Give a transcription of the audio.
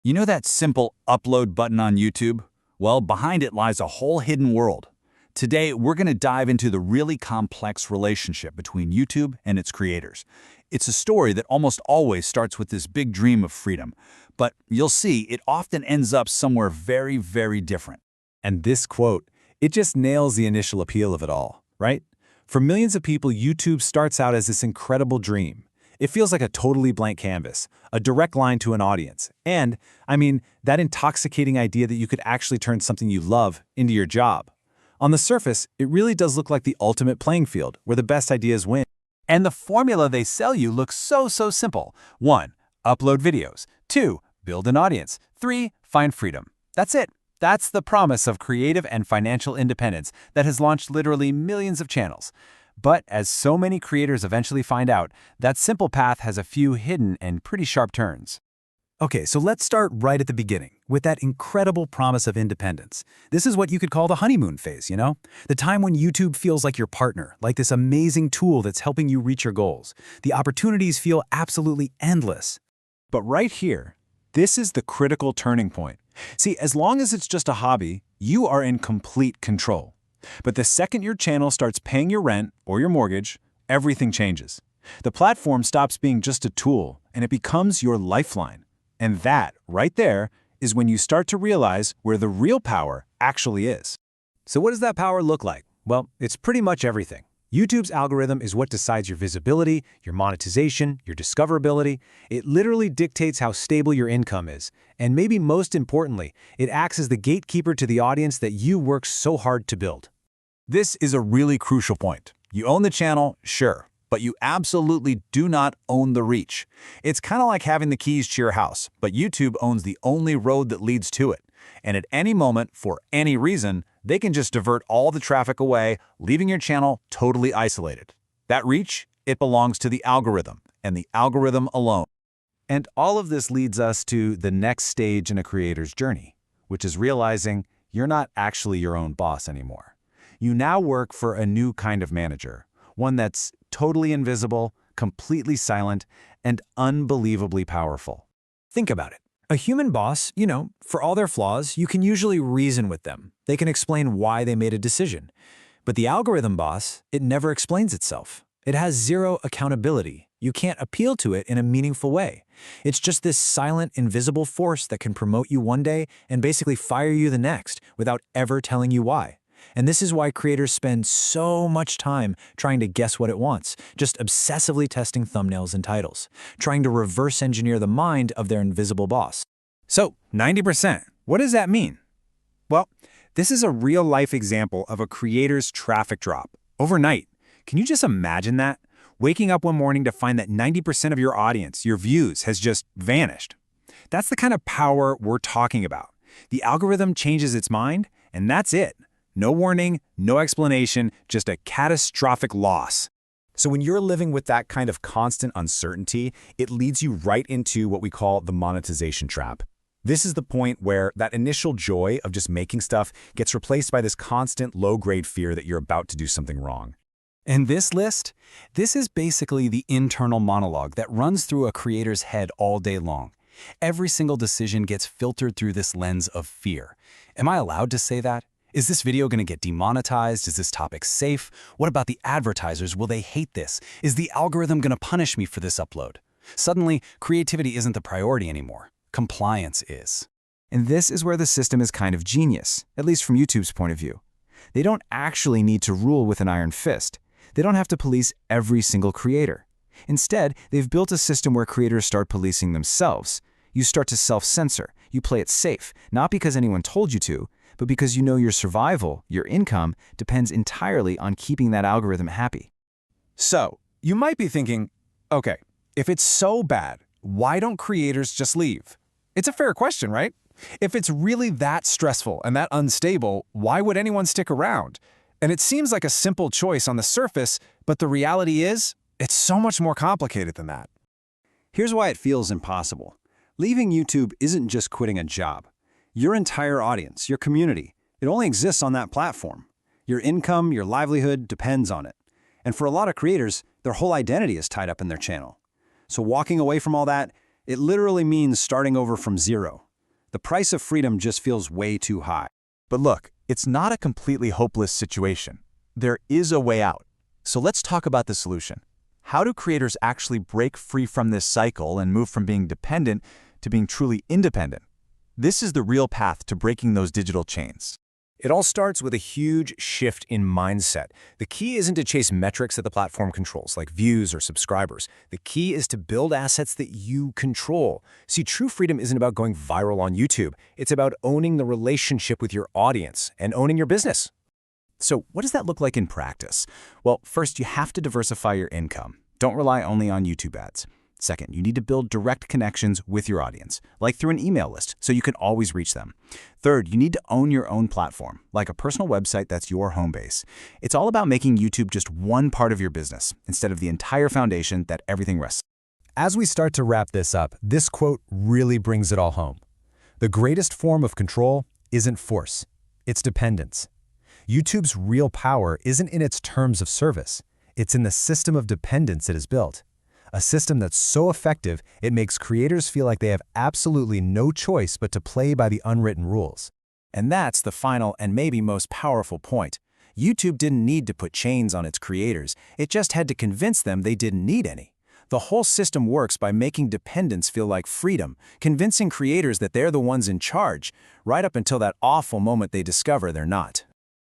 You know that simple upload button on YouTube? Well, behind it lies a whole hidden world. Today, we're going to dive into the really complex relationship between YouTube and its creators. It's a story that almost always starts with this big dream of freedom, but you'll see it often ends up somewhere very, very different. And this quote, it just nails the initial appeal of it all, right? For millions of people, YouTube starts out as this incredible dream. It feels like a totally blank canvas, a direct line to an audience, and, that intoxicating idea that you could actually turn something you love into your job. On the surface, it really does look like the ultimate playing field, where the best ideas win. And the formula they sell you looks so simple. 1. Upload videos. 2. Build an audience. 3. Find freedom. That's it. That's the promise of creative and financial independence that has launched literally millions of channels. But as so many creators eventually find out, that simple path has a few hidden and pretty sharp turns. Okay, so let's start right at the beginning, with that incredible promise of independence. This is what you could call the honeymoon phase, you know? The time when YouTube feels like your partner, like this amazing tool that's helping you reach your goals. The opportunities feel absolutely endless. But right here, this is the critical turning point. See, as long as it's just a hobby, you are in complete control. But the second your channel starts paying your rent or your mortgage, everything changes. The platform stops being just a tool, and it becomes your lifeline. And that, right there, is when you start to realize where the real power actually is. So what does that power look like? Well, it's pretty much everything. YouTube's algorithm is what decides your visibility, your monetization, your discoverability. It literally dictates how stable your income is. And maybe most importantly, it acts as the gatekeeper to the audience that you work so hard to build. This is a really crucial point. You own the channel, sure, but you absolutely do not own the reach. It's kind of like having the keys to your house, but YouTube owns the only road that leads to it. And at any moment, for any reason, they can just divert all the traffic away, leaving your channel totally isolated. That reach, it belongs to the algorithm, and the algorithm alone. And all of this leads us to the next stage in a creator's journey, which is realizing you're not actually your own boss anymore. You now work for a new kind of manager, one that's totally invisible, completely silent, and unbelievably powerful. Think about it. A human boss, for all their flaws, you can usually reason with them. They can explain why they made a decision. But the algorithm boss, it never explains itself. It has zero accountability. You can't appeal to it in a meaningful way. It's just this silent, invisible force that can promote you one day and basically fire you the next without ever telling you why. And this is why creators spend so much time trying to guess what it wants, just obsessively testing thumbnails and titles, trying to reverse engineer the mind of their invisible boss. So, 90%, what does that mean? Well, this is a real-life example of a creator's traffic drop. Overnight. Can you just imagine that? Waking up one morning to find that 90% of your audience, your views, has just vanished. That's the kind of power we're talking about. The algorithm changes its mind, and that's it. No warning, no explanation, just a catastrophic loss. So when you're living with that kind of constant uncertainty, it leads you right into what we call the monetization trap. This is the point where that initial joy of just making stuff gets replaced by this constant low-grade fear that you're about to do something wrong. And this list, this is basically the internal monologue that runs through a creator's head all day long. Every single decision gets filtered through this lens of fear. Am I allowed to say that? Is this video going to get demonetized? Is this topic safe? What about the advertisers? Will they hate this? Is the algorithm going to punish me for this upload? Suddenly, creativity isn't the priority anymore. Compliance is. And this is where the system is kind of genius, at least from YouTube's point of view. They don't actually need to rule with an iron fist. They don't have to police every single creator. Instead, they've built a system where creators start policing themselves. You start to self-censor. You play it safe, not because anyone told you to, but because you know your survival, your income, depends entirely on keeping that algorithm happy. So, you might be thinking, okay, if it's so bad, why don't creators just leave? It's a fair question, right? If it's really that stressful and that unstable, why would anyone stick around? And it seems like a simple choice on the surface, but the reality is, it's so much more complicated than that. Here's why it feels impossible. Leaving YouTube isn't just quitting a job. Your entire audience, your community, it only exists on that platform. Your income, your livelihood depends on it. And for a lot of creators, their whole identity is tied up in their channel. So walking away from all that, it literally means starting over from zero. The price of freedom just feels way too high. But look, it's not a completely hopeless situation. There is a way out. So let's talk about the solution. How do creators actually break free from this cycle and move from being dependent to being truly independent? This is the real path to breaking those digital chains. It all starts with a huge shift in mindset. The key isn't to chase metrics that the platform controls, like views or subscribers. The key is to build assets that you control. See, true freedom isn't about going viral on YouTube. It's about owning the relationship with your audience and owning your business. So what does that look like in practice? Well, first, you have to diversify your income. Don't rely only on YouTube ads. Second, you need to build direct connections with your audience, like through an email list, so you can always reach them. Third, you need to own your own platform, like a personal website that's your home base. It's all about making YouTube just one part of your business, instead of the entire foundation that everything rests on. As we start to wrap this up, this quote really brings it all home. The greatest form of control isn't force, it's dependence. YouTube's real power isn't in its terms of service, it's in the system of dependence it has built. A system that's so effective, it makes creators feel like they have absolutely no choice but to play by the unwritten rules. And that's the final and maybe most powerful point. YouTube didn't need to put chains on its creators. It just had to convince them they didn't need any. The whole system works by making dependence feel like freedom, convincing creators that they're the ones in charge, right up until that awful moment they discover they're not.